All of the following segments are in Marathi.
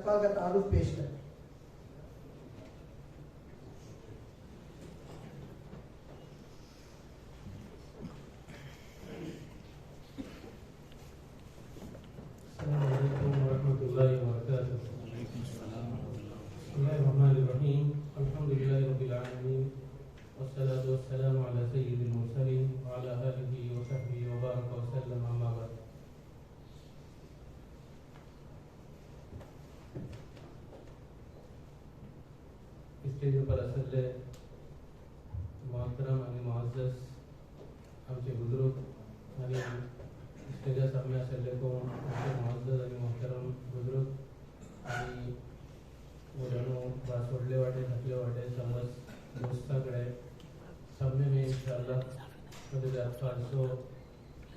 तकवा का तारुफ पेश करें। स्टेज पर असले मोहतरम आणि मुअज़्ज़ज़ आमचे बुजुर्ग आणि स्टेजा सामने असले को आमचे मुअज़्ज़ज़ आणि मोहतरम बुजुर्ग आणि मुलांनो बा सोडले वाटे थकले वाटे समज दोस्ताकडे सामने में इंशाअल्लाह मदद अल्फाजो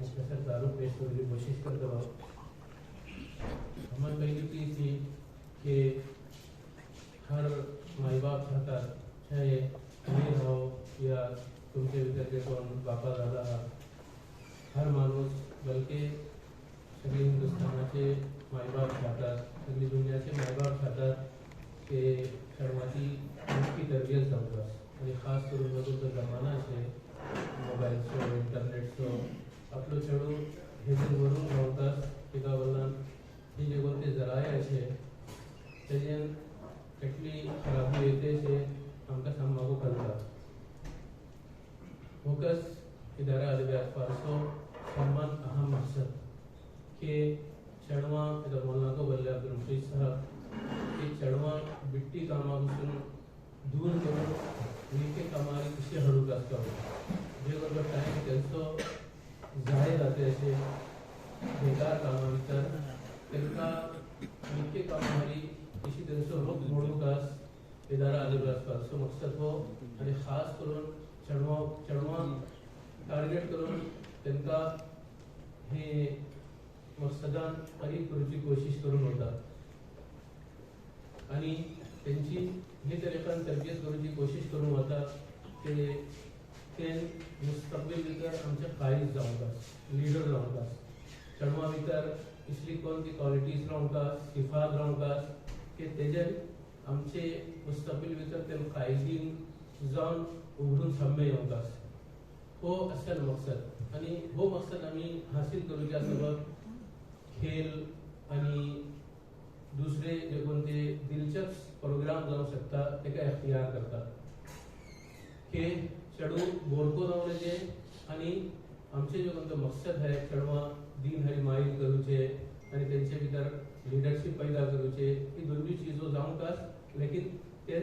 मुख्तसर तारुफ पेश करने की कोशिश करते रहो। हमारी पहली चीज़ थी कि हर माई बाप चाहता चाहे अमीर हो या तुमचे विद्यार्थी कोण बापा दादा हर माणूस बल्कि सगळे हिंदुस्थानाचे मायबाप खातात सगळी दुनियाचे मायबाप खातात की चेडवाची मोठी तरबियत जावपास आणि खास करून जो तो जमाना अशे मोबायलचो इंटरनेटचो आपलो चेडू हेजेर व्हरून रावतास तिका वरना ही जे कोणते जराये अशे तेजेन કેટલી ખરાબી येते છે आमकां सांबाळू करता फोकस इदारा अदबी फारसो सन्मान अहम मकसद के चेडवां इधर मोलना को बोले अब्दुल मुफीद साहब कि चेडवां बिट्टी कामापासून दूर करून नीके कामारी कशी हळूक आसता जे बरोबर टायम त्यांचो जाय जाते अशे बेकार कामा भितर तांकां नीके कामारी इसी त्यांचो रोग मोडूकास इदारा अदबी फारसो मकसद हो आणि खास करून चेडवां टार्गेट करून तांकां हे मकसदान करीब करची कोशिश करून वता आणि त्यांची हे तरेकान तरबियत करची कोशिश करून वता की ते मुस्तकबिल भितर आमचे कायद जावंकास लीडर जावंकास चेडवां भितर इसली कोणती क्वालिटीज रावंकास सिफात रावंकास की तेजेर आमचे मुस्तकबिल भितर ते कायदीन जावन उघडून सामने येवंकास हो असल मकसद आणि हो मकसद आम्ही हासिल करूच्या सबब खेल आणि दुसरे जे कोणते दिलचस्प प्रोग्राम जावं शकता तेका इख्तियार करतात की चेडू बोरको जावचे आणि आमचे जे कोणते मकसद आहे चेडवां दीन हरी माईल करूचे आणि त्यांचे भितर लीडरशिप पैदा करूचे ही दोन्ही चीजों जावंकास लेकिन ते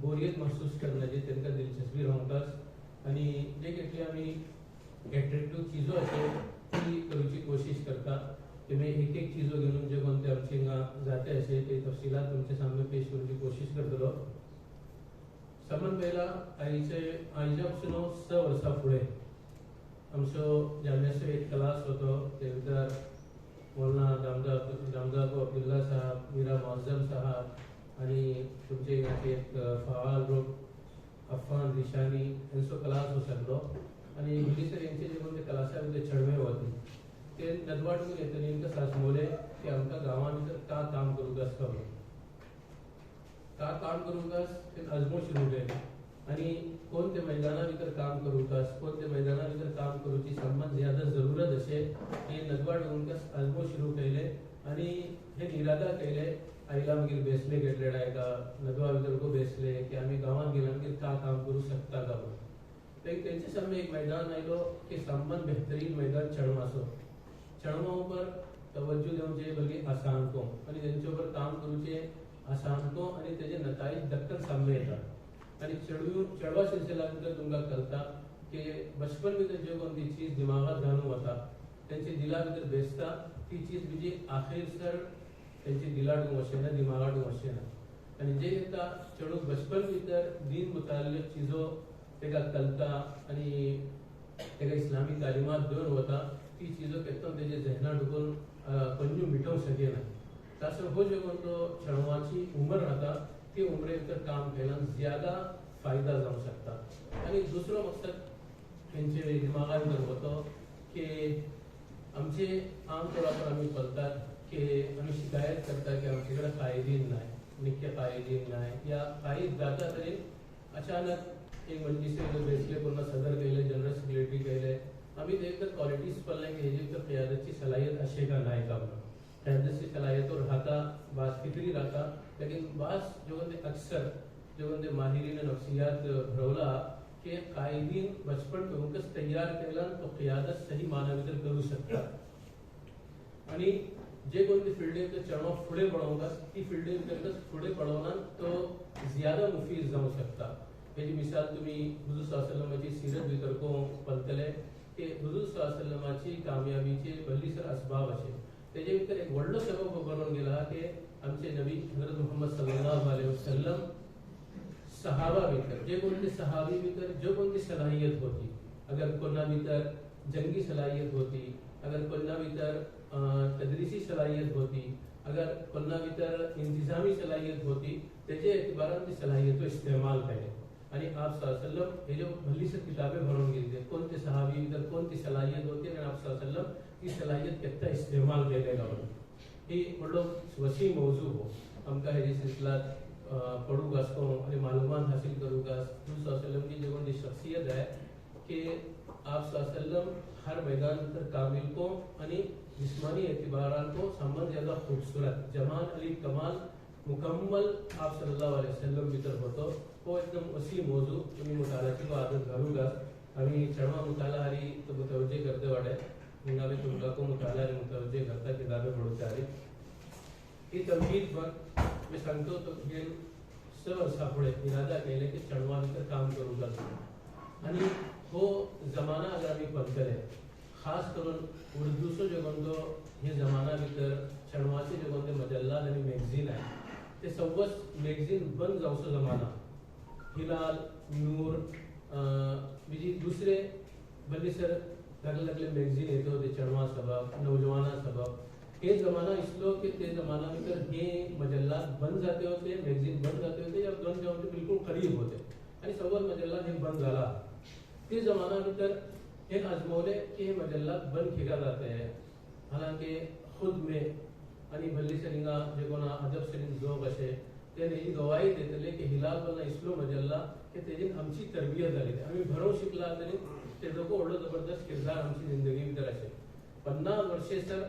बोरियत महसूस करण्याची त्यांना दिलचस्पी रावंकास आणि जे केटली आम्ही एट्रॅक्टिव्ह चीजों अशे ती करूची कोशिश करता कि मैं एक एक चीजों घेऊन जे कोणते आमचे हिंगा जाते असे ते तफसिलात तुमचे सामने पेश करण्याची कोशिश करतलो। समान पहिला आईच्या पासून 6 वर्सां फुडें आमचो जामियाचो एक क्लास होतो ते भितर मौलाना दामदाको अब्दुल्ला साहब मीरा मुअज़्ज़म साहब आणि तुमचे हिंगाचे एक फवाल लोक अफान रिशानी यांचो क्लास हो शकलो आणि इंग्लिशर यांचे जे कोणते क्लासा भितर चढवे होते ते नदवाडून येतले इंका सासमोले की आमकां गांवां भितर का काम करूंक आसता का काम करूंक ते अजमोश सुरू केले आणि कोण ते मैदाना भितर काम करूंक कोण ते मैदाना भितर काम करूची सन्मान ज्यादा जरूरत अशे हे नदवाडून अजमोश सुरू केले आणि हे निरादा केले आईला मागीर बेसले घेतले डायका नदवा भितर को बेसले की आम्ही गांवांत गेल्यानगीर का काम करू शकता का तेंचे सामने एक मैदान आयलो की सन्मान बेहतरीन मैदान चेडवांचो चेडवां ऊपर तवज्जो देवचे बल्कि आसान को आणि तेंचे ऊपर काम करूचे आसान को आणि तेजे नताईज दक्कन सामने येतात आणि चेडवा सिलसिला भितर तुमकां कळटा की बचपन भितर जे कोणती चीज दिमागात घालून वता त्यांची दिला भितर बेसता ती चीज बीजी आखिरसर त्यांची दिलाडून वचना दिमागाडून वचना आणि जे येता चेडूक बचपन भितर दीन मुताल्लिक चीजो तेका कळटा आणि तेका इस्लामी तालिमात देऊन वता ती चीजों केतन तेजे जहना ढुकून पंजू मिटवू शकेना तासर हो जे कोणतो चेडवाची उमर राहता ती उमरे भितर काम केल्यान ज्यादा फायदा जावं शकता आणि दुसरो मकसद तेंचे दिमागात भितर वतो की आमचे आम तौरा पर आमी पळतात की आम्ही शिकायत करता की आमच्याकडे कायदीन नाही, निक्के कायदीन नाही या काही जाता तरी अचानक एक मंजिसे बेसले पूर्ण सदर केले, जनरल सेक्रेटरी केले, आम्ही ते तर क्वालिटीज पडले की ह्याची तर क़यादतची सलाहियत असे का नाही का म्हणून क़यादतची सलाहियत तो रहता बास फिक्री रहता, लेकिन बास जो बंदे अक्सर जो बंदे माहिरीन नफ्सियात भरवला की कायदीन बचपन ठेवूनच तयार केला तो क़यादत सही मानवी करू शकतात आणि जे कोणती फिल्डे तर चढवा पुढे पळवतात ती फिल्डे भितरच पुढे पळवणार तो ज्यादा मुफीद जाऊ शकता. याची मिसाल तुम्ही हुजूर सल्लल्लाहु अलैहि वसल्लमची सीरत भितर को पलतले की हुजूर सल्लल्लाहु अलैहि वसल्लमची कामयाबीचे भल्लीसर असबाब असे त्याचे भितर एक व्हडलो सबब बनून गेला की आमचे नबी हजरत मुहम्मद सल्लल्लाहु अलैहि वसल्लम सहाबा भितर जे कोणते सहाबी भितर जो कोणती सलाहियत होती, अगर कोणा भितर जंगी सलाहियत होती, अगर कोणा भितर तदरीसी सलाहियत होती, अगर कोणा भितर इंतजामी सलाहियत होती, त्याचे एतबारान ती सलाहियत इस्तेमाल केले आणि आप सल्लल्लाहु अलैहि वसल्लम हे जो भल्लीसर किताबें भरून गेले कोणते सहाबी भितर कोणती सलाहियत होती आणि आप सल्लल्लाहु अलैहि वसल्लम ती सलाहियत कितना इस्तेमाल केलेला होता. ही व्हडलो वसी मौजू हो आमका हे सिलसिलात पढ़ू गासको आणि मालूमात हासिल करू गास हुजूर सल्लल्लाहु अलैहि वसल्लम की जो कोणती शख्सियत है कि आप सल्लल्लाहु अलैहि वसल्लम हर मैदान पर काबिल को आणि जिस्मानी एतबारान को समझ ज्यादा खूबसूरत जमाल अली कमाल मुकम्मल आप सल्लल्लाहु अलैहि वसल्लम भीतर होतो वो एकदम वसी मौजू तुम्ही मुतालाची आदत घालूगा आम्ही चढवा मुतालाहारी तो मुतवज्जे करते वाटे निगावे तुमका को मुताला मुतवज्जे करता किताबें पढ़ते आ रही ही तमहीद पर मी सांगतो तो हे सहज सापडे इरादा केले की चढवा भितर काम करूगा आणि हो जमाना अगर आम्ही पलतले खास करून उर्दूचो जो कोणतो हे जमाना भितर चढवाचे जे कोणते मजल्लात आणि मॅगझीन आहे ते सव्वस मॅगझीन बंद जावचो जमाना हिलाल नूर बीजी दुसरे बल्लीसर लागले लागले मॅगझीन येते होते चढवा सबब नौजवाना सबब हे जमाना इसलो कि ते जमाना भितर हे मजल्लात बंद जाते होते, मॅगझीन बंद जाते होते या दोन जे होते बिलकुल करीब होते आणि सव्वस मजल्लात हे बंद झाला. ते जमाना भितर हे आजमवले की हे मजल्लात बंद किया जाते हैं, हालांकि खुद में आणि भल्ली सरिंगा जे कोणा अदब सरिंग जोग असे ते ही गवाही देतले की हिलाल वल्ला इसलो मजल्ला की तेजी आमची तरबियत झाली आम्ही भरव शिकला तरी ते लोक ओढो जबरदस्त किरदार आमची जिंदगी भितर असे 50 वर्षे सर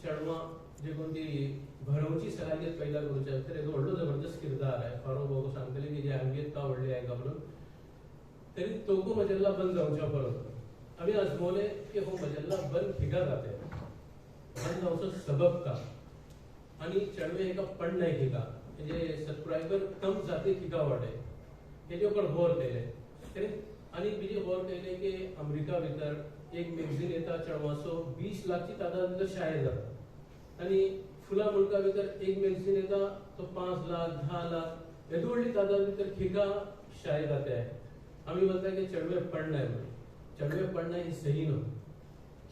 चढवा जे कोणती भरवची सलाहियत पैदा करूच्या तर एक ओढलो जबरदस्त किरदार आहे. फारूक बाबू सांगतले की जी अहमियत का वडली आहे का म्हणून तरी तो को मजल्ला बंद जाऊच्या परत आम्ही आजमवले की हो मजल्ला बंद ठिका जाते बंद जाऊचं सबब का आणि चढवे एका पण नाही ठिका म्हणजे सबस्क्रायबर कम जाते ठिका वाटे हेजे ऊपर गौर केले आणि बीजे गौर केले की अमेरिका भितर एक मॅगझीन येता चढवासो 20 लाखची तादाद भितर शाळेत जाता आणि फुला मुलका भितर एक मॅगझीन येता तो 5 लाख 10 लाख येदी व्हडली तादाद भितर ठिका शाळेत जाते आहे. आम्ही बोलता की चढवे पडना है चढवे पडना ही सही नो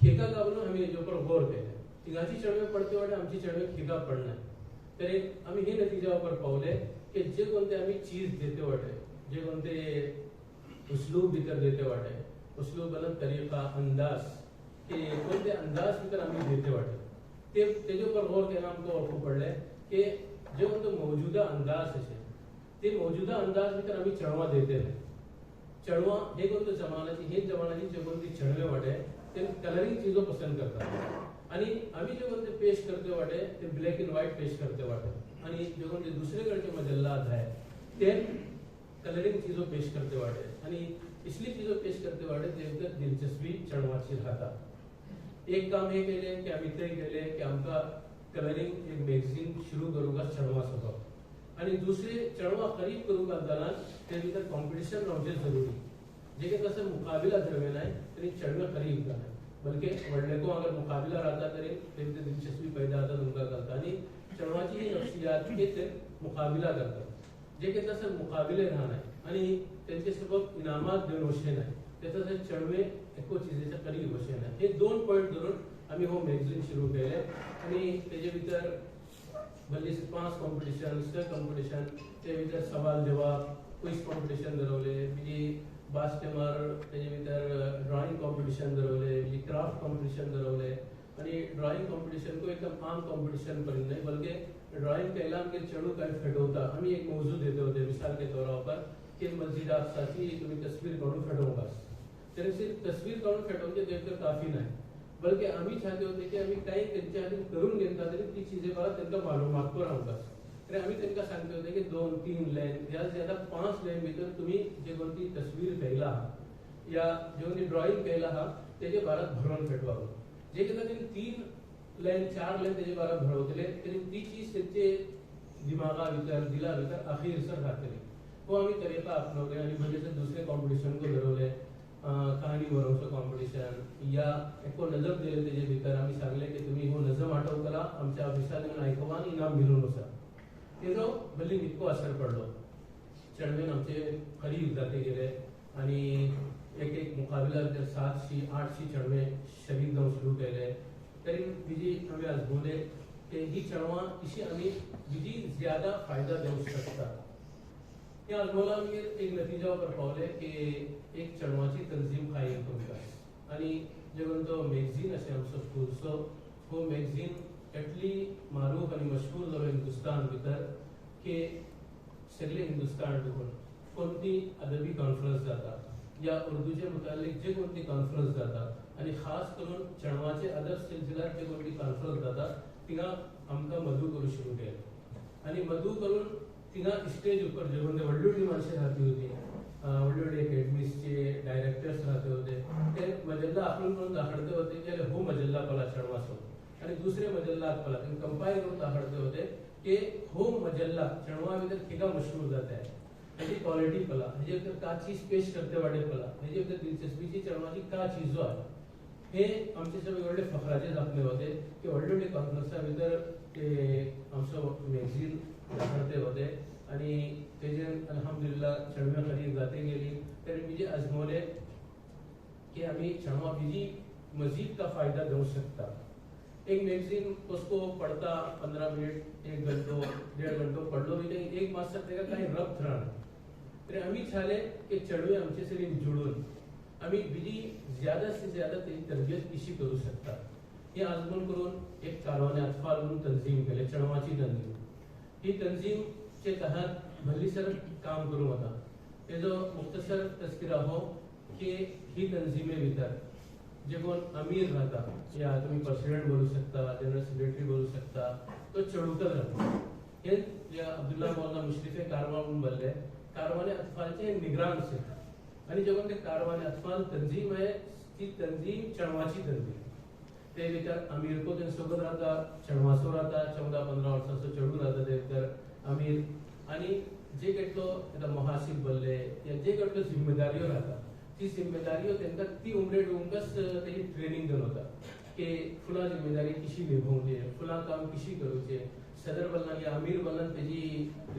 ठेका का म्हणून आम्ही हेजे ऊपर गौर केले तिघाची चढवे पडते वाटे आमची चढवे ठेका पडना तर आम्ही हे नतीजावर पावले की जे कोणते आम्ही चीज देते वाटे जे कोणते उसलूब भितर देते वाटे उसलूब बलन तरीका अंदाज के कोणते अंदाज भितर आम्ही देते वाटे ते तेजे ऊपर गौर केला आमको वळखू पडले की जे कोणते मौजूदा अंदाज असे ते मौजूदा अंदाज भितर आम्ही चढवा देते नाही. चढवा हे कोणते जमानाची जे कोणती चढवे वाटे ते कलरिंग चीजो पसंद करतात आणि आम्ही जे कोणते पेश करते वाटे ते ब्लॅक अँड व्हाईट पेश करते वाटे आणि जे कोणते दुसरेकडचे मजल्लात आहे ते कलरिंग चीजों पेश करते वाटे आणि इसलिए चीजों पेश करते वाटे ते दिलचस्पी चढवाची राहता. एक काम हे केले की आम्ही ते केले की आमका कलरिंग एक मॅगझीन सुरू करूगा चढवा सबब आणि दुसरे चढवा करीब करूगा जाना ते भितर कॉम्पिटिशन रावचे जरुरी जे की तसं मुकाबिला धरवे नाही तरी चढवे करीब जाणार बल्कि वडले को अगर मुकाबिला रहता तरी ते दिलचस्पी पैदा होता तुमका करता आणि चढवाची ही नफ्सियात ते मुकाबिला करतात जे की तसं मुकाबिले राहणार आणि त्यांचे सबब इनामात देऊन वशे नाही त्याचं चढवे एको चीजेच्या करीब वशे नाही. हे 2 पॉइंट धरून आम्ही हो मॅगझीन सुरू केले आणि त्याच्या भितर भल्ली 5 कॉम्पिटिशन 6 कॉम्पिटिशन ते भितर सवाल जवाब क्विज कॉम्पिटिशन धरवले म्हणजे बास्केटबॉल त्याच्या भितर ड्रॉइंग कॉम्पिटिशन धरवले म्हणजे क्राफ्ट कॉम्पिटिशन धरवले आणि ड्रॉइंग कॉम्पिटिशन को एकदम आम कॉम्पिटिशन पर्यंत नहीं बल्कि ड्रॉइंग पहला आमगे चेडू काय फेटवता आम्ही एक मौजू देते होते मिसाल के तौर पर की मस्जिद आपसाची तुम्ही तस्वीर काढून फेटवूंगास तरी सिर्फ तस्वीर काढून फेटवूंचे ते तर काफी नाही बल्कि आम्ही चाहते होते की आम्ही काही त्यांच्या हातून करून घेता तरी ती चीजें मला त्यांना मालूमात रावंगास तर आम्ही त्यांना सांगते होते की 2-3 लाइन ज्यादा से ज्यादा 5 लाइन भितर तुम्ही जे कोणती तस्वीर केला या जे कोणती ड्रॉइंग केला हा तेजे भारत भरून फेटवावं जे किंवा 3 लाइन 4 लाइन तेजे भारत भरवतले तरी ती चीज त्यांचे दिमागा भितर दिला भितर अखीर सर खातली वो आम्ही तरीका अपनावले आणि म्हणजे दुसरे कॉम्पिटिशन को धरवले कहाणी बरोवचं कॉम्पिटिशन या एको नजम दिले तेजे भितर आम्ही सांगले की तुम्ही हो नजम आठव करा आमच्या ऑफिसात येऊन ऐकवान इनाम मिळून असा तेजो भली इतको असर पडलो चढवेन आमचे खरी जाते गेले आणि एक मुकाबला भितर 700-800 चढवे शहीद जाऊन सुरू केले तरी बिजी आम्ही आज बोले की ही चढवा इशी आम्ही बिजी ज्यादा फायदा देऊ शकता या आजमोला आम्ही एक नतीजा पर पावले की एक चढवाची तंजीम कायम करूंक आणि जे कोणतो मॅगझीन असे आमचो स्कूलचो हो मॅगझीन एटली मारूफ आणि मशहूर जालो हिंदुस्तान भितर की सगळे हिंदुस्तान भितर कोणती अदबी कॉन्फरन्स जाता या उर्दूचे मुतालिक जे कोणती कॉन्फरन्स जाता आणि खास करून चढवाचे अदब सिलसिलात जे कोणती कॉन्फरन्स जाता तिंगा आमकां मदू करू सुरू केले आणि मदू करून तिंगा स्टेज ऊपर जे कोणते व्हडली व्हडली माणसे राहती होती व्हडली व्हडली अकॅडमीजचे डायरेक्टर्स राहते होते ते मजल्ला आपण करून दाखवते होते की हो मजल्ला पला चढवासो आणि दुसरे मजल्लात पला कंपाईल करून दाखवते होते कि हो मजल्ला चढवा भितर थिका मशहूर जाता है हेजी क्वालिटी पला हेजे भितर का चीज पेश करते वाडे पला हेजे भितर दिलचस्पीची चढवाची का चीजो आहे हे आमचे सगळे व्हडले फखराचे दाखले होते की व्हडले व्हडले कॉन्फरन्सा भितर ते आमचो मॅगझीन दाखवते होते आणि तेजे अल्हम्दुलिल्लाह चढव्या खरी जाते गेली तरी बिजे आजमोले कि आम्ही चढवा बिजी मजीद का फायदा देऊ शकता एक मैगजीन उसको पढ़ता 15 मिनट 1 घंटो 1.5 घंटो पढ़लो भी नहीं एक मास्टर तेगा काही रब थरान तरी आम्ही चाले की चढवे आमचे सरी जुळून आम्ही बिजी ज्यादा से ज्यादा तेजी तरबियत कशी करू शकता हे आजमून करून एक कारवाने अतफाल म्हणून तंजीम केले चढवाची तंजीम ही तंजीम चे तहत भली सर काम करू होता हे जो मुख्तसर तस्किरा हो कि ही तंजीमे भितर जे कोण अमीर राहता या तुम्ही प्रेसिडेंट बोलू शकता जनरल सेक्रेटरी बोलू शकता तो चढूकच राहता हे या अब्दुल्ला मौलाना मुशरिफे कारवान म्हणून बोलले कारवाने अतफालचे निगरान से आणि जे कोण ते कारवाने अतफाल तंजीम आहे ती तंजीम चढवाची तंजीम ते भितर अमीर को ते सोबत राहता चढवासो राहता 14-15 वर्षाचो चढू राहता ते भितर अमीर आणि जे केटलो मुहासिब बोलले या जे केटलो जिम्मेदारियो राहता ती जिम्मेदारियों तेंका ती उमरे डूंगस तेजी ट्रेनिंग देन होता कि फुला जिम्मेदारी किशी निभावचे फुला काम किशी करूचे सदर बलना या अमीर बलना तेजी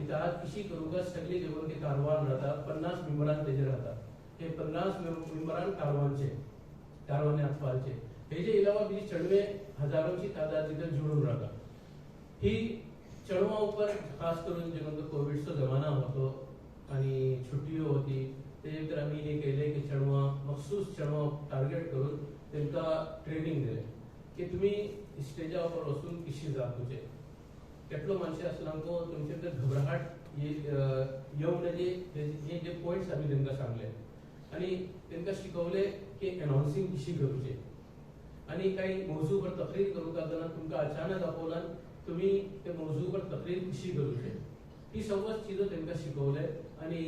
इताअत किशी करूगा सगळे जेवण के कारवान राहता 50 मेंबरान तेजे राहता हे 50 मेंबरान कारवानचे कारवाने अतफालचे हे जे इलावा बिजी चढवे हजारोंची तादाद तिथे जुळून राहता ही चढवा ऊपर खास करून जेवण कोविडचा जमाना होतो आणि छुट्टियो होती त्यानंतर आम्ही हे केले की चढवा मखसूस चढवा टार्गेट करून त्यांना ट्रेनिंग दिले की तुम्ही स्टेजावर बसून कशी जातुचे केटलो माणसे असलांको तुमचे घबराहट येऊ नये हे जे पॉइंट्स आम्ही त्यांना सांगले आणि त्यांना शिकवले की अनाउन्सिंग कशी करूचे आणि काही मौजूवर तक्रीर करू करताना तुमका अचानक दाखवला तुम्ही ते मौजूवर तक्रीर कशी करूचे ही सर्व चीजो त्यांना शिकवले आणि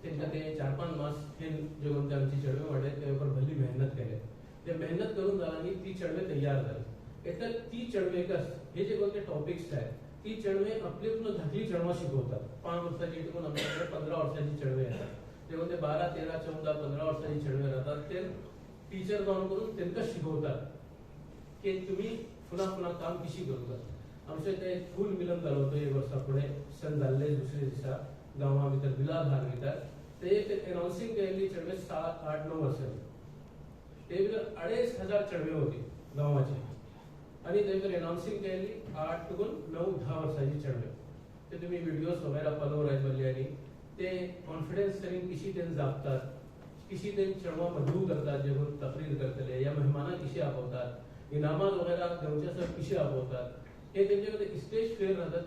त्यांना ते 4-5 मास हे जे कोणते आमची चढवे वाढले त्यावर भली मेहनत केले ते मेहनत करून झाली ती चढवे तयार झाले तर ती चढवे कस हे जे कोणते टॉपिक्स आहेत ती चढवे आपली पूर्ण धाकली चढवा शिकवतात 5 वर्षाची टिकून आमच्याकडे 15 वर्षाची चढवे येतात ते कोणते 12, 13, 14, 15 वर्षाची चढवे राहतात ते टीचर जाऊन करून त्यांना शिकवतात की तुम्ही पुन्हा पुन्हा काम कशी करूतात आमच्या इथे फूल मिलन झालं होतं एक वर्षापुढे सण झाले दुसरे दिवसा गावा भितर बिलाल भाग घेतात ते अनाउन्सिंग केली चढवे 7, 8, 9 वर्षाची ते भितर 2,500 चढवे होती गावाची आणि ते भितर अनाउन्सिंग केली 8 to 9, 10 वर्षाची चढवे ते तुम्ही व्हिडिओज वगैरे फॉलो राहत बोलले आणि ते कॉन्फिडन्स करीन कशी त्यांना जागतात किसी दिन चढ़वा मधु करता जब तकरीर करते या मेहमाना किसी आप होता इनामां वगैरह घेवचे आसा पिशे आपोवतात हे तेंचे कडेन स्टेज फेर राहता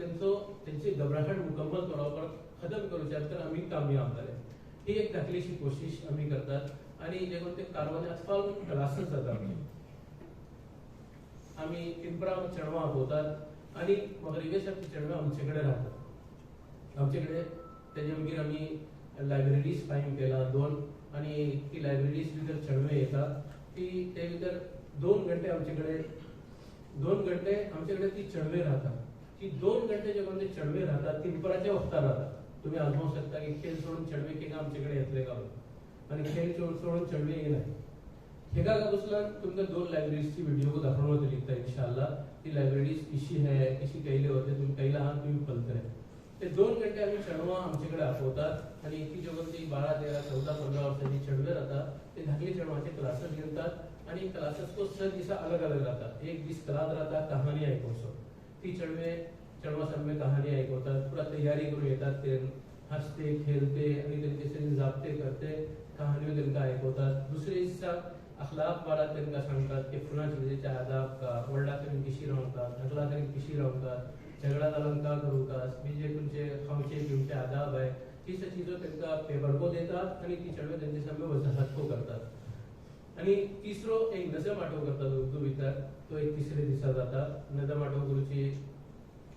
त्यांची घबराहट मुकम्मल करप खतम करचे तर आमी कामयाब जाले ही एक धाकलीशी कोशिश आमी करतात आणि जे कोण ते कारवानी अतफाल क्लासेस जातात आमी पिंपरा चेडवां आपोवतात आणि मगरिबेसारखे चेडवां आमचे कडेन राहतात आमचे कडेन तेजे मागीर आमी लायब्ररीज कायम केला 2 आणि ती लायब्ररीज भितर चेडवे येतात ती ते भितर 2 घंटे आमचे कडेन 2 घंटे आमचे कडेन ती चेडवे राहतात ती 2 घंटे जे कोण ते चेडवे राहतात ती पिंपराच्या वखदार राहतात तुम्ही आजमावू शकता की खेळ सोडून चेडवे केन्ना आमचे कडेन येतले का आणि खेळ सोडून चेडवे येनाय हेका लागून तुमकां 2 लायब्ररीजची व्हिडिओ दाखवून होती इंशाल्लाह ती लायब्ररीज किशी है किशी कैले होते तुम्ही कैला हा तुम्ही पलतले ते 2 घंटे आम्ही चेडवां आमचे कडेन आपोवतात आणि ती जे कोण ती 12, 13, 14, 15 वर्सांची चेडवे राहतात ते धाकले चेडवांचे क्लासेस घेतात आणि क्लासेस को 6 दिसा अलग अलग राहतात एक दीस क्लास राहता कहाणी आयकोवचो ती चेडवां सामके कहाणी आयकवतात पुरा तयारी करून येतात ते हसते खेळते आणि त्यांचे जापते करते कहाण्यो तांकां आयकवतात दुसरे दिसा अखलाक बारात तांकां सांगतात की फुलां चीजेचे आदाब का व्हडला कडेन कशी रावतात धाकला कडेन कशी रावतात झगडा जालन का करूं का बीजे तुमचे खावचे पिवचे आदाब आहे ही सब चीजों तांकां पेपर को देतात आणि ती चेडवे तांचे सामके वजाहत को करतात आणि तिसरो एक नजम आठव करतात उर्दू भितर तो एक तिसरे दिसा जाता नजम आठव करूची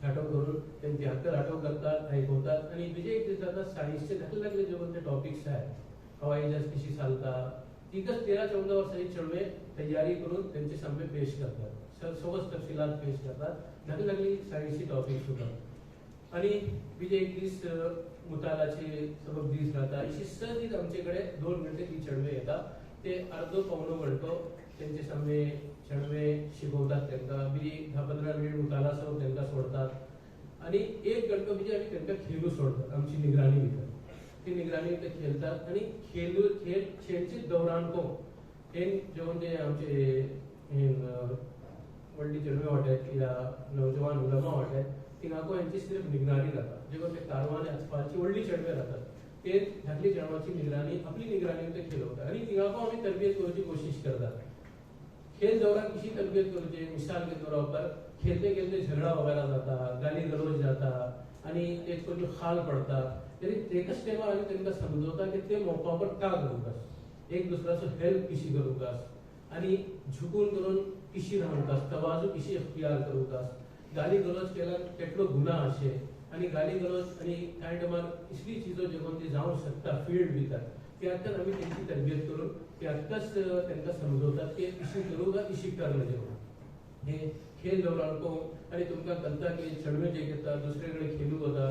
आठव करून त्यांची हक्कर आठव करतात आयकवतात आणि बीजे एक दीस जाता सायन्सचे धाकले धाकले जे कोणते टॉपिक्स आहेत हवाई जहाज कशी चालता तिकच 13-14 वर्सांची चेडवे तयारी करून त्यांचे सामने पेश करतात सगळं तपशिलात पेश करतात धाकली धाकली सायन्सची टॉपिक्स होतात आणि बीजे एक दीस मुतालाचे सबक दीस राहता अशी 6 दीस आमचे कडेन 2 घंटे ती चेडवे येतात ते अर्धो पावणो घंटो त्यांचे सामने चेडवे शिकवतात तांकां बीजे 10-15 मिनिट मुताला सबक तांकां सोडतात आणि 1 घंटो बीजे आमी तांकां खेळू सोडतात आमची निगराणी भितर ती निगराणी ते खेळतात आणि खेळचे दौरान को हे जेवण ते आमचे व्हडली चेडवे वाटत या नौजवान उलमा वाटत तिंगाको यांची सिर्फ निगराणी राहता जेवण ते कारवान आसपासची व्हडली चेडवे राहतात ते धाकली चेडवांची निगराणी आपली निगराणी ते खेळवतात आणि तिंगाको आमी तरबियत करची कोशिश करतात खेळ दौरान कशी तरबियत करची मिसाल के तौर पर खेलते खेलते झगड़ा वगैरह जाता गाली गलौज जाता आणि एक कोणी खाल पडता तरी एकच तेव्हा आम्ही त्यांना समजवता की ते मोकावर का करूकास एक दुसऱ्याचं हेल्प कशी करूकास आणि झुकून करून कशी राहूकास तवाजू कशी इख्तियार करूकास गाली गलौज केला केटलो गुन्हा असे आणि गाली गलौज आणि काइंड ऑफ इसली चीजो जे कोणती जाऊ शकता फील्ड भितर त्यातच आम्ही त्यांची तरबियत करून त्यातच त्यांना समजवतात की कशी करू का कशी करणं जेवण हे खेळ दौरान को आणि तुमका कळता की चढवे जे घेतात दुसरीकडे खेळू होता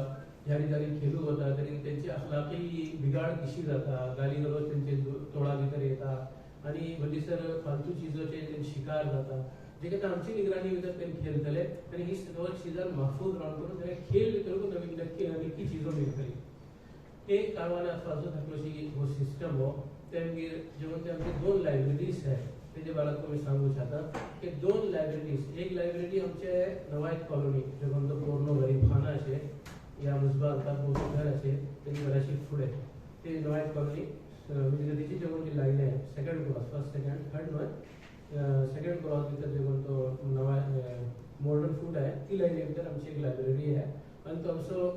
ज्यारी जारी खेळू होता तरी त्यांची अखलाकी बिघाड कशी जाता गाली गलौज त्यांचे तोडा भितर येता आणि भलीसर फालतू चीजोचे शिकार जाता जे काही आमची निगराणी भितर त्यांनी खेळतले आणि ही सर्व चीजां महफूज रावन करून ते खेळ भितर को नवीन नक्की चीजो मिळतली हे कारवाना आसपास धाकलोशी हो सिस्टम हो ते जेवण ते आमचे 2 लायब्ररीज आहे तेजे बाबत तुम्ही सांगू शकता की 2 लायब्ररीज एक लायब्ररी आमचे नवायत कॉलनी जे कोणतो पोरनो गरीबखाना असे या मुसबा अंतर घर असे त्याची बऱ्याचशी फूड आहे ते नवायत कॉलनी म्हणजे तिची जे कोणती लाईन आहे second cross first second third नॉय सेकंड क्रॉस भितर जे कोणतो नवा मॉडर्न फूड आहे ती लाईन भितर आमची एक लायब्ररी आहे आणि तो आमचो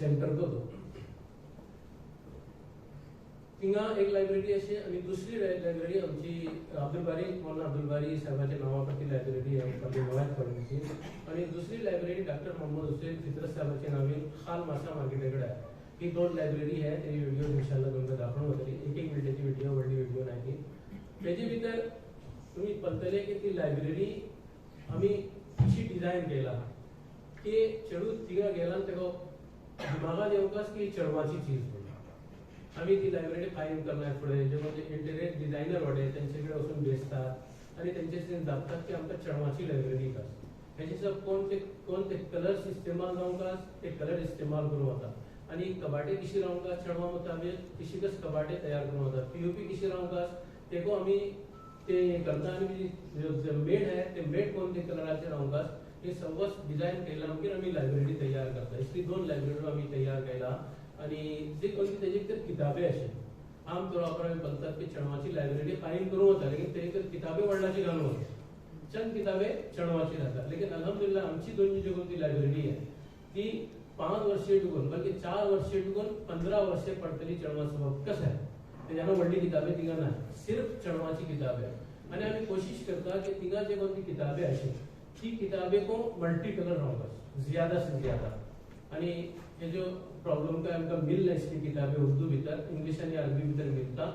सेंटर तो तिंगा एक लायब्ररी अशी आणि दुसरी लायब्ररी आमची अब्दुल बारी साहेबाच्या नावावरती लायब्ररी आहे नवायत कॉलनीची आणि दुसरी लायब्ररी डॉक्टर मोहम्मद हुसैन फितरत साहेबाच्या नावे खाल मासा मार्केटकडे आहे ही 2 लायब्ररी आहे त्याची व्हिडिओ इंशाल्लाह तुमकां दाखवून होतली 1-1 मिनिटाची व्हिडिओ व्हडली व्हिडिओ नाही त्याची भितर तुम्ही पळतले की ती लायब्ररी आम्ही कशी डिझाईन केला की चेडू तिगा गेला तेगो दिमागात येवकाच की चेडवाची चीज आम्ही ती लायब्ररी कायम करणार पुढे जे म्हणजे इंटेरियर डिझायनर वाटे त्यांच्याकडे वचून बेसतात आणि त्यांच्याशी दाखतात की आमच्या चेडवाची लायब्ररी का त्याचे सब कोण ते कलर्स इस्तेमाल जावंकास ते कलर इस्तेमाल करून होता आणि कबाटे कशी रावंकास चेडवा मुताबिक कशीकच कबाटे तयार करून होतात पीओपी कशी रावंकास तेको आम्ही ते करता आणि जे मेड आहे ते मेड कोणते कलराचे रावंकास हे सर्वच डिझाईन केला मागीर आम्ही लायब्ररी तयार करता इसली 2 लायब्ररी आम्ही तयार केला आणि जे कोणती त्याची तर किताबे असे आम तौर पर आम्ही बोलतात की चेडवाची लायब्ररी कायम करून होता लेकिन ते किताबे वडिलांची घालून होते चंद किताबें चढ़वाची जातात. लेकिन अल्हम्दुलिल्लाह आमची दोन्ही जी कोणती लायब्ररी आहे ती 5 वर्षे टिकून बल्कि 4 वर्षे टिकून 15 वर्षे पडतली चळवळाचं बाब कसं आहे त्याच्यानं व्हडली किताबें तिंगा नाही, सिर्फ चळवळाची किताबें आहे. आणि आम्ही कोशिश करता की तिंगा जे कोणती किताबें अशी ती किताबें को मल्टी कलर रावतात ज्यादा से ज्यादा. आणि हे जो प्रॉब्लेम काय आमकां मिल नासली किताबें उर्दू भितर, इंग्लिश आणि अरबी भितर मिळता.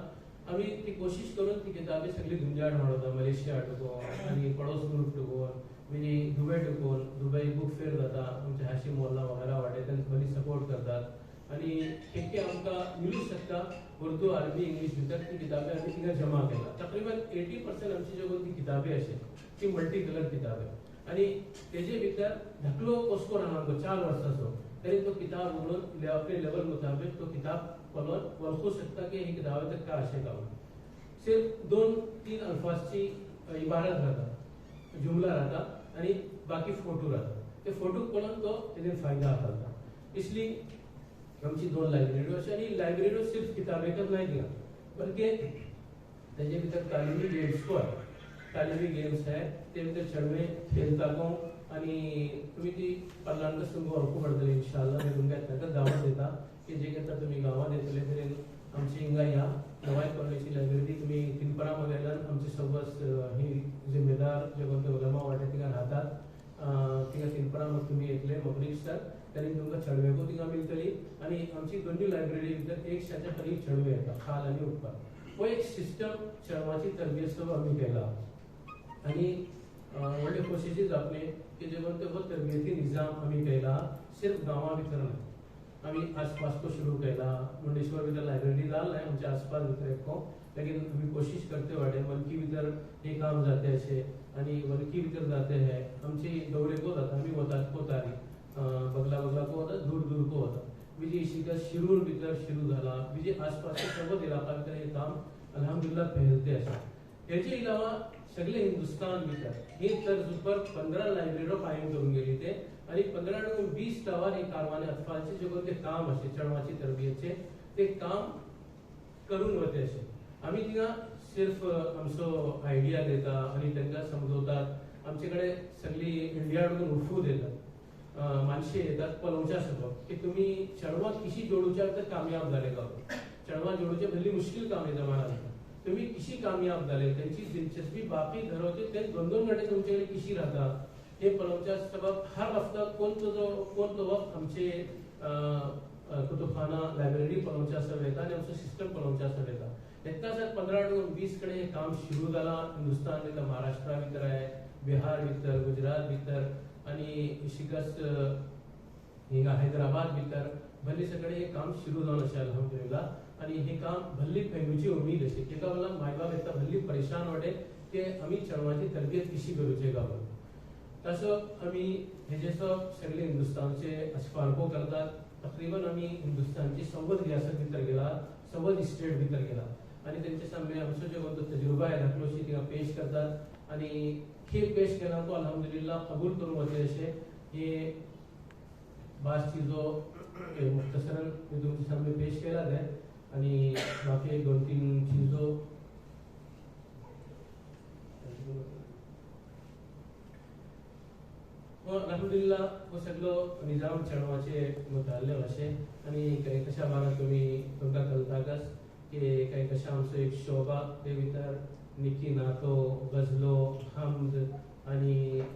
आम्ही ती कोशिश करून ती किताबें सगळी गुंजाड मारता मलेशिया टिकून आणि पडोस ग्रुप टिकून म्हणजे दुबय टिकून. दुबय बुक फेअर जाता आमचे हाशिम मोल्ला वगैरे वाटे त्यांना बरी सपोर्ट करतात. आणि एक आमकां मिळू शकता उर्दू अरबी इंग्लिश भितर ती किताबें आमी तिंगा जमा केला. तकरीबन 80% आमची ज्यो ती किताबें अशी ती मल्टी कलर किताबें. आणि तेजे भितर धाकलो कोसको राहणार 4 वर्साचो तरी तो किताब उघडून आपले लेवल मुताबिक तो किताब पळोवन वळखू शकता की ही किताब भितर काय अशें काम. सिर्फ 2-3 अल्फाजची इबारत राहता, जुमला राहता आणि बाकी फोटो राहता. ते फोटो पळोवन तो तेजे फायदा करता. इसलिए आमची 2 लायब्ररी अशी. आणि लायब्ररी सिर्फ किताबेकच नाही दिला बल्कि तेजे भितर तालिमी गेम्स को आहे. तालिमी गेम्स आहे ते भितर चढवे खेळता को आणि तुम्ही ती पल्लांकच तुमकां वळखू पडटली इंशाअल्लाह. मी तुमकां ताका दावत दिता की जे केन्ना तुम्ही गांवांत येतले तरी आमची हिंगा या नवाय कॉलेजची लायब्ररी तुम्ही तिनपरा मगेल्यान आमचे सगळं ही जिम्मेदार जे कोणते उलमा वाटे तिंगा राहतात तिंगा तिनपरा मग तुम्ही येतले मगरीबसर तरी तुमकां चढवेको तिंगा मिळतली. आणि आमची दोन्ही लायब्ररी भितर 100च्या खाली चढवे येता खाल आणि उपकार. हो एक सिस्टम चढवाची तरबियत आम्ही केला. आणि व्हडले कोशिशेच आपले की जे कोणते हो तरबियती निजाम आम्ही केला सिर्फ गांवा भितर नाही. आम्ही आसपास को शुरू केला. मुंडेश्वर भितर लायब्ररी जाल नाही आमच्या आसपास भितर एक लेकिन आम्ही कोशिश करते वाटे वलकी भितर हे काम जाते असे आणि वलकी भितर जाते है आमची दौरे को जाता आम्ही वतात को तारी बगला बगला को होता दूर दूर को होता. बीजी शिका शिरूर भितर शुरू झाला. बीजे आसपासचे सर्व इलाका भितर हे काम अल्हम्दुलिल्लाह फैलते असे. हेचे अलावा सगळे हिंदुस्तान भितर हे तर्ज पर 15 लायब्ररी कायम करून गेली ते. आणि 15-20 टावर हे कारवाने अतफालचे जे कोणते काम असे चढवाची तरबियतचे ते काम करून वते असे. आम्ही तिंगा सिर्फ आमचो आयडिया देता आणि त्यांना समजवतात. आमच्याकडे सगळी इंडियाकडून उठवू देतात. माणसे येतात पळवच्या सबब की तुम्ही चढवा किशी जोडूच्या तर कामयाब झाले का. चढवा जोडूचे भली मुश्किल काम आहे जमान्यात. तुम्ही किशी कामयाब झाले त्यांची दिलचस्पी बाकी धरवते ते 2-2 घंटे तुमच्याकडे किशी राहतात हे पळवच्या सबब हर हफ्ता कोणतो वक्त आमचे कुतुबखाना लायब्ररी पळवच्या सब येता आणि आमचं सिस्टम पळवच्या सब येता. इतका सर 15-20 कडे हे काम सुरू झाला. हिंदुस्तान भितर महाराष्ट्रा भितर आहे, बिहार भितर, गुजरात भितर आणि शिकस हिंगा हैदराबाद भितर भली सगळे हे काम सुरू जावन अशें अल्हम्दुलिल्लाह. आणि हे काम भल्ली फैलूची उमेद अशी एका वेळा मायबाप येता भल्ली परेशान वाटे की आम्ही चढवाची तरबियत कशी करूचे गावात. तसं आम्ही हेजे सगळे हिंदुस्तानचे अस्फारको करतात. तकरीबन आम्ही हिंदुस्तानची 90 रियासत भितर गेला, 90 स्टेट भितर गेला आणि त्यांच्या सामने आमचो जो कोणतो तजुर्बा आहे धाकलोशी तिंगा पेश करतात. आणि हे पेश केला तो अल्हम्दुलिल्लाह कबूल करून वते अशे हे बास चीजो मुख्तसरन मी तुमच्या सामने पेश केला आहे. आणि बाकी 2-3 चीजो अल्हम्दुलिल्लाह वो सगळो निजाम चढवाचे मुताल्लिक अशे. आणि काही कशा भागात तुम्ही तुमकां कळटाकच की काही कशा आमचो एक शोभा ते भितर निकी नातो गजलो हमद आणि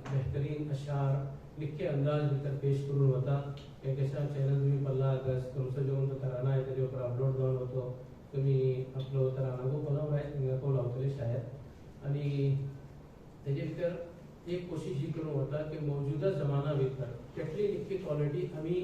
बेहतरीन अशार निक्के अंदाज भितर पेश करून वता. काही कशा चॅनल तुम्ही पल्ला अगस तुमचो जो तराना आहे त्याच्या ऊपर अपलोड जावन वतो तुम्ही आपलो तराना को पळोवंक जाय थिंगा को लावतले शायद. आणि तेजे भितर एक कोशिश ही करून वता की मौजूदा जमाना भितर केटली निक्की क्वालिटी आम्ही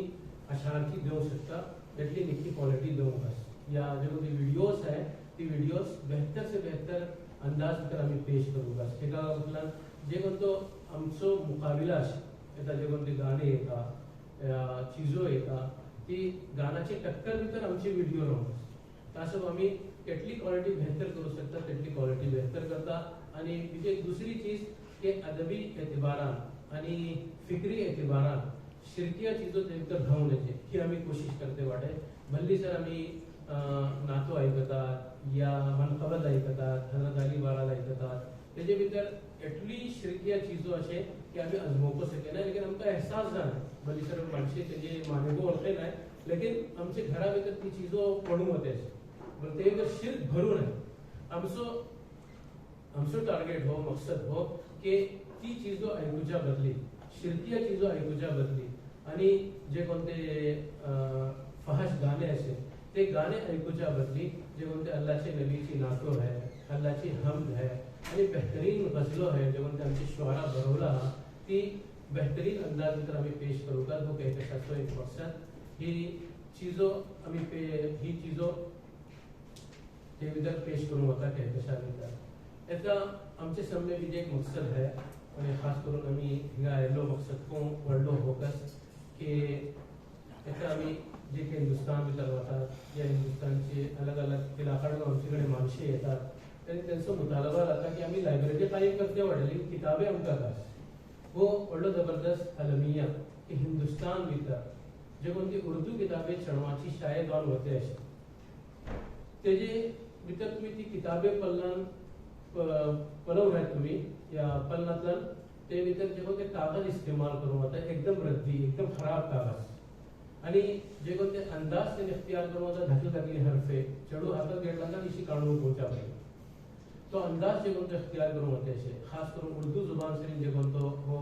अशारची देऊ शकता तेटली निक्की क्वालिटी देवंक आस. या जो व्हिडिओज आहे ती व्हिडिओज बेहतर से बेहतर अंदाज भितर आम्ही पेश करूंक आस. एका म्हटल्यार जे कोणतो आमचो मुकाबिला आसा येता जे कोणते गाणे येता चीजो येता ती गाण्याची टक्कर भितर आमची व्हिडिओ रावंक आस. तसं आम्ही केटली क्वालिटी बेहतर करू शकता तेटली क्वालिटी बेहतर करता. आणि एक दुसरी चीज के अदबी एतबारान आणि फिक्री एतबारान शिरकिया चीजों ते भितर धावण्याचे ही आम्ही कोशिश करते वाटे. भल्ली सर आम्ही नातो ऐकतात या मनकबत ऐकतात हजरत अली बाराला ऐकतात तेजे भितर एटली शिरकिया चीजो अशे की आमी अजमोवपा सकेना, लेकिन आमकां एहसास जाना भली सर मानशे तेजे मानेगो वरते नाय, लेकिन आमचे घरा भितर ती चीजो पडूं वते बट ते भितर शिर्क भरूं नाय. आमचो टार्गेट हो, मकसद हो की ती चीजो आयकुच्या बदली, शिरकिया चीजो आयकुच्या बदली आणि जे कोणते फहश गाणे असे ते गाणे ऐकूच्या बदली जे कोणते अल्लाहचे नबीची नातो है, अल्लाहची हमद है आणि बेहतरीन गजलो है, जे कोणते आमचे शुआरा बरवला ती बेहतरीन अंदाज भितर आम्ही पेश करू का तो कहकशाचो एक मकसद ही चीजो आम्ही ही चीजो ते भितर पेश करूं वता कहकशा भितर. एका आमचे सम्मे बी एक मकसद है आणि खास करून आम्ही हिंगा आयलो मकसद को व्हडलो फोकस की एका आम्ही जे काही हिंदुस्तान भितर वतात या हिंदुस्तानचे अलग अलग इलाकांतून आमचे माणसे येतात तरी त्यांचा मुतालबा जाता की आम्ही लायब्ररी कायम करते वाडली किताबे आमकां जाय. हो व्हडलो जबरदस्त अलमिया की हिंदुस्तान भितर जे कोणती उर्दू किताबे चळवाची शाळेत जावन वते अशे तेजे भितर तुम्ही ती किताबे पळवल्यात तुम्ही या पलनातल्यान ते भितर जे कोणते कागद इस्तेमाल करूं वता एकदम रद्दी, एकदम खराब कागज आणि जे कोणते अंदाज ते इख्तियार करूं वता धाकली हरफे चढू हातात घेतला इशी काढून पोवच्या पडली तो अंदाज जे कोणते इख्तियार करूं वते अशे खास करून उर्दू जुबान सरीन जे कोणतो हो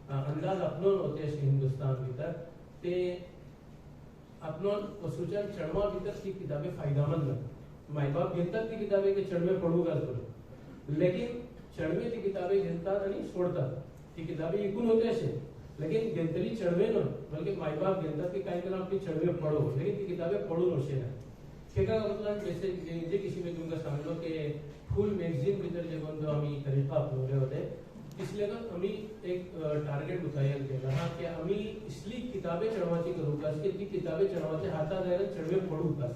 अंदाज आपणून वते अशे हिंदुस्तान भितर ते आपणून वचूच्या चळवा भितर ती किताबे फायदामंद ना. माय बाप घेतात ती किताबे की चळवे पडू घालतले, लेकिन चळवे ती किताबे घेतात आणि सोडतात. ती किताबे इकून होते असे, लेकिन घेतली चळवे न बल्कि माय बाप घेतात की काय करा आपली चळवे पडो, लेकिन ती किताबे पडून असे ना. एका मतलब जैसे जे किसी में तुमका सांगलो की फुल मॅगझीन भितर जे कोणतो आम्ही तरीका अपनवले होते तिसलेकच आम्ही एक टार्गेट उठायन केला हा की आम्ही इसली किताबे चढवाची करू कास की ती किताबे चढवाचे हातात जायला चढवे पडू कास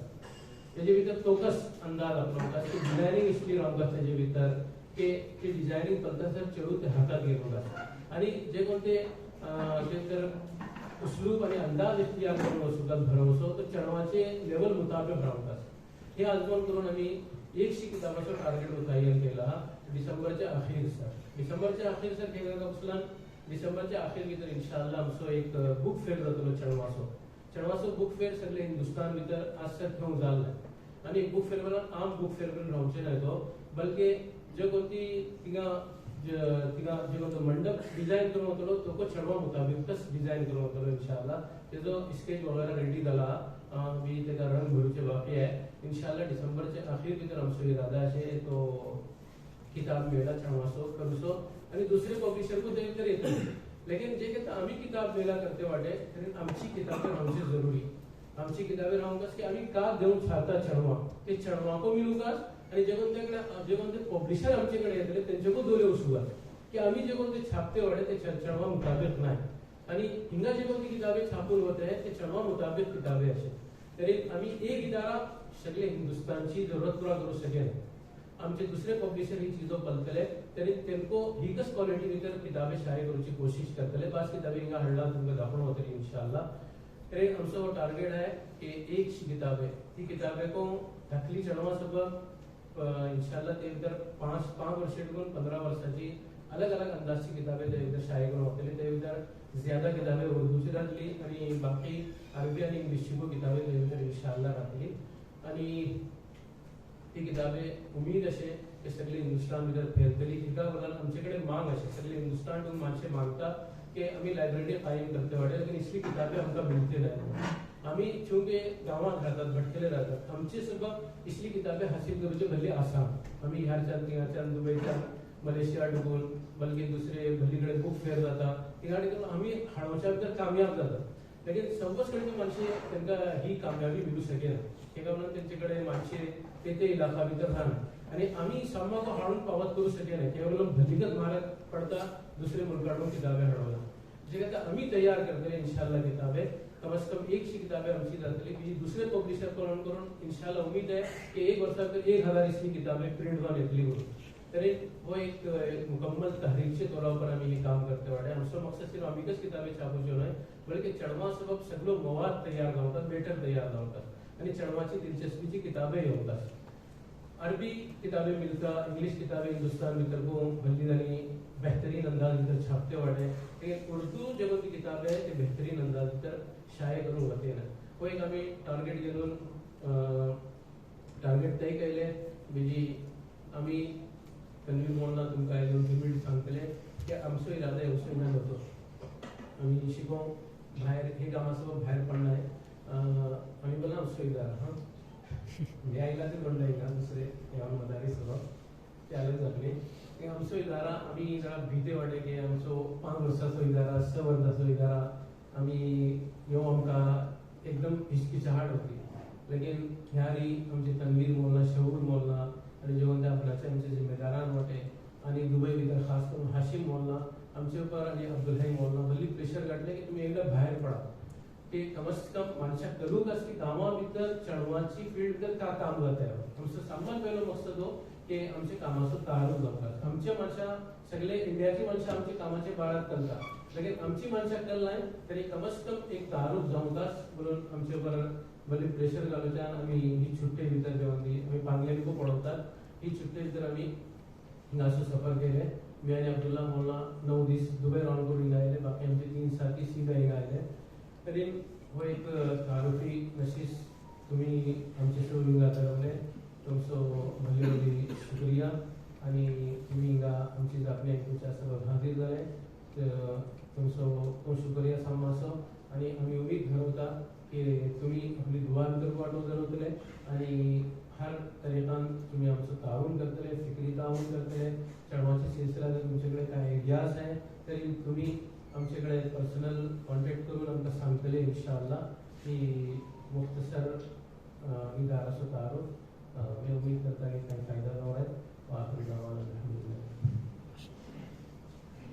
तेजे भितर तोकस अंदाज आपलो कास की डिझायनिंग इसली रावकास तेजे भितर की ते डिझायनिंग पद्धतसर चढू ते हातात घेऊन कास आणि जे कोणते जे तर उसलूब आणि अंदाज इख्तियार करून वसूलात भरवसो तर चढवाचे लेवल मुताबिक रावकास हे आजमावून करून आम्ही एकशी किताबाचो टार्गेट उठायन केला डिसेंबरच्या अखेर केला का डिसेंबरच्या अखेर भितर इंशाअल्लाह आमचो एक बुक फेअर जातलो चळवाचो बुक फेअर सगळे हिंदुस्तान भितर आज सर घेऊन जाल्ला आणि बुक फेअर वर आम बुक फेअर करून रावचे नाही तो बल्कि जे कोणती तिगा जे कोणतो मंडप डिझाईन करून वतलो तो चळवा मुताबिकच डिझाईन करून वतलो इंशाअल्लाह तेजो स्केच वगैरे रेडी जाला मी तेका रंग भरूचे बाकी आहे इंशाअल्लाह डिसेंबरच्या अखेर भितर आमचो इरादा अशे तो किताब मेला चळवाचो करूचो आणि दुसरे पब्लिशर को ते भितर येतले, लेकिन जे कहता आम्ही किताब मेला करते वाटे आमची किताबे रावचे जरुरी. आमची किताबे रावकास की आम्ही का देऊन छाता चळवा ते चळवाको मिळूकास आणि जे कोणते पब्लिशर आमच्याकडे येतले त्यांच्याको दोले वसूगास की आम्ही जे कोणते छापते वाटे ते चळवा मुताबिक नाही आणि हिंगा जे कोणती किताबे छापून होते ते चळवा मुताबिक किताबे असे तरी आम्ही एक इदारा सगळे हिंदुस्तानची जरूरत पुरा करू शकेल. आमचे दुसरे पब्लिशर ही चीजों पलतले तरी तेनको हीकच क्वालिटी भितर किताबे शाये करूची कोशिश करतले बास किताबे हिंगा हडला तुमका दाखवण होतली इंशाअल्लाह. तरी आमचो टार्गेट है कि एक किताबे ती किताबे को धाकली चळवा सबब इंशाअल्लाह ते भितर 5 वर्ष टून 15 वर्षाची अलग अलग अंदाजची किताबे ते भितर शाये करून होतली. ते भितर ज्यादा किताबे उर्दूची राहतली आणि बाकी अरबी आणि इंग्लिशची किताबे ते भितर इंशाअल्लाह राहतली आणि ती किताबे उम्मीद असे की सगळे हिंदुस्तान भितर फैलतली. एका बदल आमच्याकडे मांग असे सगळे हिंदुस्तान माणसे मागतात की आम्ही लायब्ररी कायम करते वाटे लेकिन इसली किताबे आमकां मिळते नाही. आम्ही चूंकि गावात राहतात भटकेले राहतात आमचे सबब इसली किताबे हासिल करूचे भले आसान आम्ही ह्याच्यान तिगाच्यान दुबईच्यान मलेशिया डुकून बल्कि दुसरे भलीकडे बुक फेअर जाता तिगाडे करून आम्ही हाडोवच्या भितर कामयाब जातात लेकिन सव्वस कडेची माणसे त्यांना ही कामयाबी मिळू शकेना. एका म्हणून त्यांच्याकडे माणसे ते इलाका भितर राहणार आणि आम्ही सामाको हाडून पावत करू शकेना केवळ भलीकच महाराज पडता दुसरे मुलकाडून किताबे हाडवला जे कहता आम्ही तयार करतले इंशाअल्लाह किताबे कम से कम एक किताबे आमची जातली की दुसरे पब्लिशर करून इंशाअल्लाह उम्मीद है कि एक वर्षात 1000 इसकी किताबे प्रिंट जाऊन येतली म्हणून. तरी वो एक मुकम्मल तहरीकचे तौर पर आम्ही हे काम करते वाटे. आमचो मकसद सिर्फ आम्हीच किताबे छापूच्यो न्हय बल्कि चळवा सबब सगळो मवाद तयार जावतात बेटर तयार जावतात आणि चळवाची दिलचस्पीची किताबे येवतात. अरबी किताबें मिलता, इंग्लिश किताबें हिंदुस्तान भीतर को भली जानी बेहतरीन अंदाज भीतर छापते वाले, लेकिन उर्दू जगह की किताबें ते बेहतरीन अंदाज भीतर शाये करून होते ना. वो एक आम्ही टार्गेट घेऊन टार्गेट तय केले. म्हणजे आम्ही तन्वीर मोहनला तुमका 2-3 मिनिट सांगतले की आमचो इरादा उसो होतो. आम्ही शिकून बाहेर हे कामासोबत बाहेर पडणं आहे. आम्ही बोला आमचो इरादा हां यायला ते म्हणलं आहे का दुसरे यावर मदारी सभा ते आले जातले की आमचो इदारा आम्ही जरा भीते वाटे की आमचो 5 वर्साचो इदारा 6 वर्साचो इदारा आम्ही येऊ आमकां एकदम हिचकिचाहट होती. लेकिन ह्यारी आमचे तन्वीर मोहल्ला, शहूर मोहल्ला आणि जेवण त्या आपल्याचे आमचे जिम्मेदारान वाटे आणि दुबई भितर खास करून हाशिम मोहल्ला आमचे ऊपर आणि अब्दुल्हाई मोहल्ला भली प्रेशर काढले की तुम्ही एकदा बाहेर पडा. की कम से कम मनशा करूक असली कामा भितर चळवळाची फील्ड भितर का काम करता येवं. आमचो सामान पहिलो मकसद हो की आमचे कामाचो तारूफ जावपाक. आमचे मनशा सगळे इंडियाची मनशा आमचे कामाचे बाळात करता, लेकिन आमची मनशा केल नाही तरी कम से कम एक तारूफ जावंकाच म्हणून आमचे ऊपर भले प्रेशर घालूच्यान आम्ही ही छुट्टे भितर जेवण आम्ही पांगले को पडवतात. ही छुट्टे भितर आम्ही हिंगासो सफर केले. मी आणि अब्दुल्ला मोहल्ला 9 दीस दुबई राउंड करून आयले. बाकी आमचे 3 साथी सीधा हिंगा आयले. तरी हो एक तारुफी नशीस तुम्ही आमचे शो हिंगा ठरवले. तुमचो भली भली शुक्रिया. आणि तुम्ही हिंगा आमची जापणी ऐकूच्या सर्व हाजीर झाले. तुमचो तो शुक्रिया सांगमासो. आणि आम्ही उमेद धरवता की तुम्ही आपली दुआ भितर वाटो धरवतले आणि हर तरेकान तुम्ही आमचं ताऊन करतले, फिक्री ताऊन करतले. चळवळीच्या सिलसिला जर तुमच्याकडे काय आयडियाज आहे तरी तुम्ही आमच्याकडे पर्सनल कॉन्टॅक्ट करून आमकां सांगतले इंशाअल्लाह की मुख्तसर इदाराचो तारूफ. मी उमेद करता की काही फायदा जावं आहे.